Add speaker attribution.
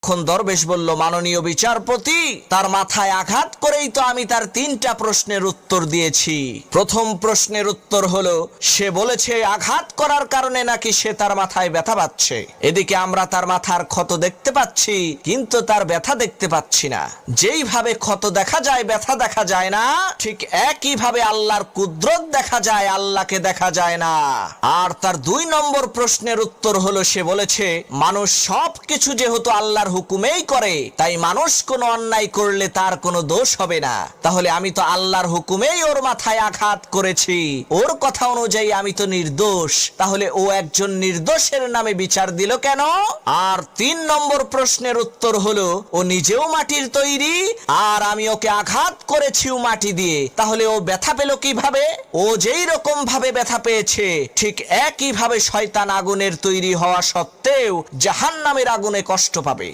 Speaker 1: তখন দরবেশ বলল, মাননীয় বিচারপতি, তার মাথায় আঘাত করেই তো আমি তার 3টা প্রশ্নের উত্তর দিয়েছি। প্রথম প্রশ্নের উত্তর হলো, সে বলেছে আঘাত করার কারণে নাকি সে তার মাথায় ব্যথা পাচ্ছে। এদিকে আমরা তার মাথার ক্ষত দেখতে পাচ্ছি, কিন্তু তার ব্যথা দেখতে পাচ্ছি না। যেইভাবে ক্ষত দেখা যায়, ব্যথা দেখা যায় না, ঠিক একইভাবে আল্লাহর কুদরত দেখা যায়, আল্লাহকে দেখা যায় না। আর তার 2 নম্বর প্রশ্নের উত্তর হলো, সে বলেছে মানুষ সবকিছু যেহেতু আল্লাহর হুকুমেই করে, তাই মানুষ কোনো অন্যায় করলে তার কোনো দোষ হবে না। তাহলে আমি তো আল্লাহর হুকুমেই ওর মাথায় আঘাত করেছি, ওর কথা অনুযায়ী আমি তো নির্দোষ। তাহলে ও একজন নির্দোষের নামে বিচার দিল কেন? আর 3 নম্বর প্রশ্নের উত্তর হলো, ও নিজেও মাটির তৈরি, আর আমি ওকে আঘাত করেছিও মাটি দিয়ে। তাহলে ও ব্যথা পেল কিভাবে? ও যেই রকম ভাবে ব্যথা পেয়েছে, ঠিক একই ভাবে শয়তান আগুনের তৈরি হওয়া সত্ত্বেও জাহান্নামের আগুনে কষ্ট পাবে।